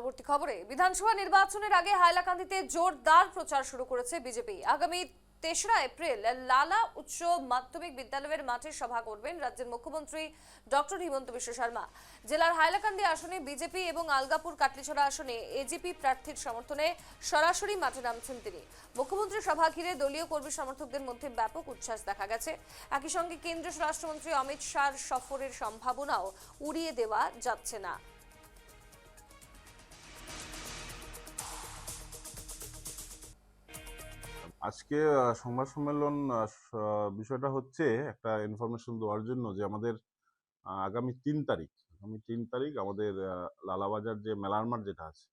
পরবর্তী খবরে বিধানসভা নির্বাচনের আগে হাইলাকান্দিতে জোরদার প্রচার শুরু করেছে বিজেপি। আগামী ৩রা এপ্রিল লালা উচ্চ মাধ্যমিক বিদ্যালয়ের মাঠে সভা করবেন রাজ্যের মুখ্যমন্ত্রী ডক্টর হিমন্ত বিশ্ব শর্মা। জেলার হাইলাকান্দি আসনে বিজেপি এবং আলগাপুর কাটলিছড়া আসনে এজিপি প্রার্থীর সমর্থনে সরাসরি মাঠে নামছেন তিনি। মুখ্যমন্ত্রী সভা ঘিরে দলীয় কর্মী সমর্থকদের মধ্যে ব্যাপক উচ্ছ্বাস দেখা গেছে। একই সঙ্গে কেন্দ্রীয় স্বরাষ্ট্রমন্ত্রী অমিত শাহর সফরের সম্ভাবনাও উড়িয়ে দেওয়া যাচ্ছে না। আজকে সংবাদ সম্মেলন বিষয়টা হচ্ছে একটা ইনফরমেশন দেওয়ার জন্য যে আমাদের আগামী ৩ তারিখ আমাদের লালাবাজার যে মেলার মাঠ যেটা আছে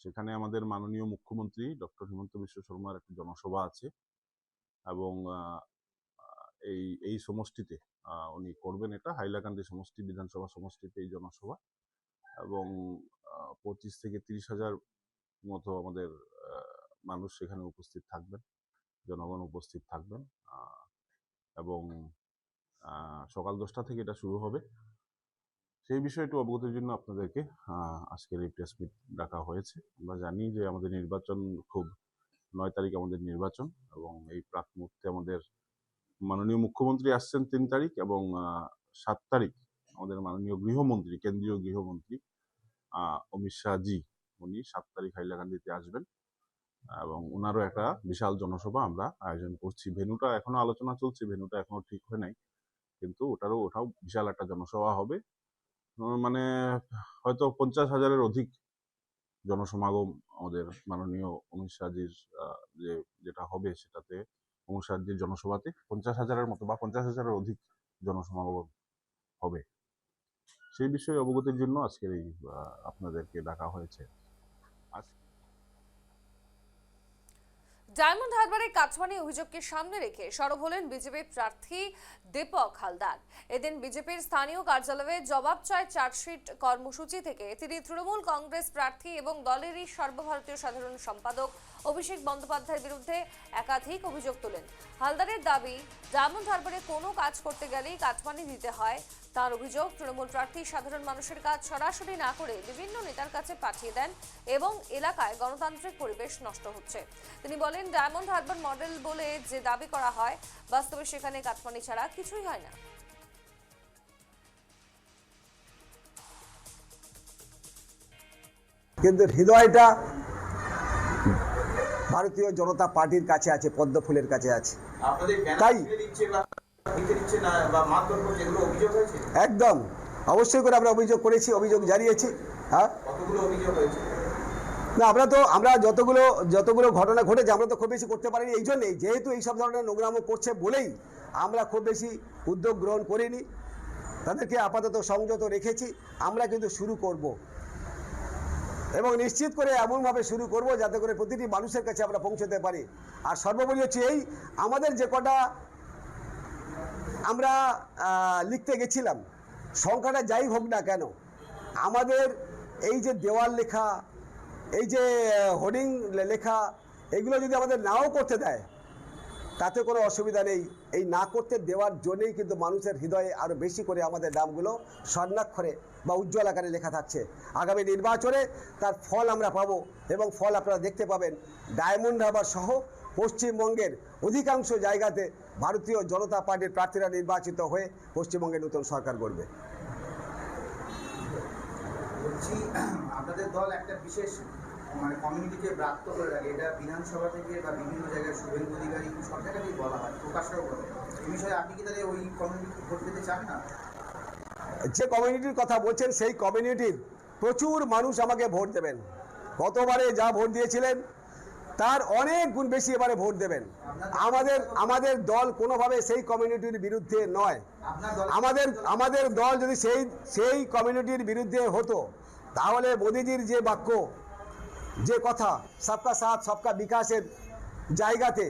সেখানে আমাদের মাননীয় মুখ্যমন্ত্রী ডক্টর হিমন্ত বিশ্ব শর্মার একটা জনসভা আছে এবং এই সমষ্টিতে উনি করবেন, এটা হাইলাকান্দি সমষ্টি বিধানসভা সমষ্টিতে এই জনসভা, এবং 25 থেকে 30,000 মতো আমাদের মানুষ সেখানে উপস্থিত থাকবেন, জনগণ উপস্থিত থাকবেন এবং সকাল 10টা থেকে এটা শুরু হবে। সেই বিষয়টি অবগতির জন্য আপনাদেরকে আজকের এই প্রেস মিট ডাকা হয়েছে। আমরা জানি যে আমাদের নির্বাচন খুব 9 তারিখ আমাদের নির্বাচন, এবং এই প্রাক মুহূর্তে আমাদের মাননীয় মুখ্যমন্ত্রী আসছেন 3 তারিখ, এবং 7 তারিখ আমাদের মাননীয় গৃহমন্ত্রী, কেন্দ্রীয় গৃহমন্ত্রী অমিত শাহ জি, উনি 7 তারিখ হাইলাকান্দিতে আসবেন এবং ওনারও একটা বিশাল জনসভা আমরা আয়োজন করছি। ভেন্যুটা এখনো আলোচনা চলছে, ভেন্যুটা এখনো ঠিক হয় নাই, কিন্তু ওটাও বিশাল একটা জনসভা হবে। মানে হয়তো 50,000-এর অধিক জনসমাগম আমাদের মাননীয় অমিত শাহজির যেটা হবে সেটাতে, অমিত শাহজির জনসভাতে 50,000-এর মতো বা 50,000-এর অধিক জনসমাগম হবে। সেই বিষয়ে অবগতির জন্য আজকের এই আপনাদেরকে ডাকা হয়েছে। ডায়মন্ড হারবারের কাটমানি অভিযোগকে সামনে রেখে সরব হলেন বিজেপি প্রার্থী দীপক হালদার। এদিন বিজেপির স্থানীয় কার্যালয়ে জবাব চায় চার্জশিট কর্মসূচি থেকে তিনি তৃণমূল কংগ্রেস প্রার্থী এবং দলেরই সর্বভারতীয় সাধারণ সম্পাদক অভিষেক বন্দ্যোপাধ্যায়ের বিরুদ্ধে একাধিক অভিযোগ তোলেন। হালদারের দাবি, ডায়মন্ড হারবারে কোনো কাজ করতে গেলেই কাটমানি দিতে হয়। তার অভিযোগ, তৃণমূল প্রার্থী সাধারণ মানুষের কাজ সরাসরি না করে বিভিন্ন নেতার কাছে পাঠিয়ে দেন এবং এলাকায় গণতান্ত্রিক পরিবেশ নষ্ট হচ্ছে। তিনি বলেন, ডায়মন্ড হারবার মডেল বলে যে দাবি করা হয়, বাস্তবে সেখানে কাটমানি ছাড়া কিছুই হয় না। কিন্তু হৃদয়টা ভারতীয় জনতা পার্টির কাছে আছে, পদ্ম ফুলের কাছে আছে। তাই একদম অবশ্যই করে আমরা অভিযোগ করেছি, অভিযোগ জানিয়েছি। হ্যাঁ, না আমরা যতগুলো ঘটনা ঘটেছে আমরা তো খুব বেশি করতে পারিনি, এই জন্যেই যেহেতু এইসব ধরনের নোংরামো করছে বলেই আমরা খুব বেশি উদ্যোগ গ্রহণ করিনি, তাদেরকে আপাতত সংযত রেখেছি। আমরা কিন্তু শুরু করব এবং নিশ্চিত করে এমনভাবে শুরু করব যাতে করে প্রতিটি মানুষের কাছে আমরা পৌঁছতে পারি। আর সর্বোপরি হচ্ছে এই আমাদের যে কটা আমরা লিখতে গেছিলাম, সংখ্যাটা যাই হোক না কেন, আমাদের এই যে দেওয়াল লেখা, এই যে হোর্ডিং লেখা, এগুলো যদি আমাদের নাও করতে দেয় তাতে কোনো অসুবিধা নেই। এই না করতে দেওয়ার জন্যই কিন্তু মানুষের হৃদয়ে আরও বেশি করে আমাদের নামগুলো স্বর্ণাক্ষরে বা উজ্জ্বল আকারে লেখা থাকছে। আগামী নির্বাচনে তার ফল আমরা পাবো এবং ফল আপনারা দেখতে পাবেন। ডায়মন্ড হারবার সহ পশ্চিমবঙ্গের অধিকাংশ জায়গাতে ভারতীয় জনতা পার্টির প্রার্থীরা নির্বাচিত হয়ে পশ্চিমবঙ্গে নতুন সরকার গড়বে। বলছি, আপনাদের দল একটা বিশেষ কমিউনিটিকে ব্রাত্য করে রাখে, এটা বিধানসভা থেকে বা বিভিন্ন জায়গায় শুভেন্দু অধিকারী সব জায়গাতেই বলা হয়, প্রকাশও করে। এই বিষয়ে আপনি কি তাহলে ওই কমিউনিটি ভোট পেতে চান না? যে কমিউনিটির কথা বলছেন সেই কমিউনিটির প্রচুর মানুষ আমাকে ভোট দেবেন। গতবারে যা ভোট দিয়েছিলেন তার অনেক গুণ বেশি এবারে ভোট দেবেন। আমাদের দল কোনোভাবে সেই কমিউনিটির বিরুদ্ধে নয়। আমাদের দল যদি সেই কমিউনিটির বিরুদ্ধে হতো তাহলে মোদিজির যে বাক্য, যে কথা সবকা সাথ সবকা বিকাশের জায়গাতে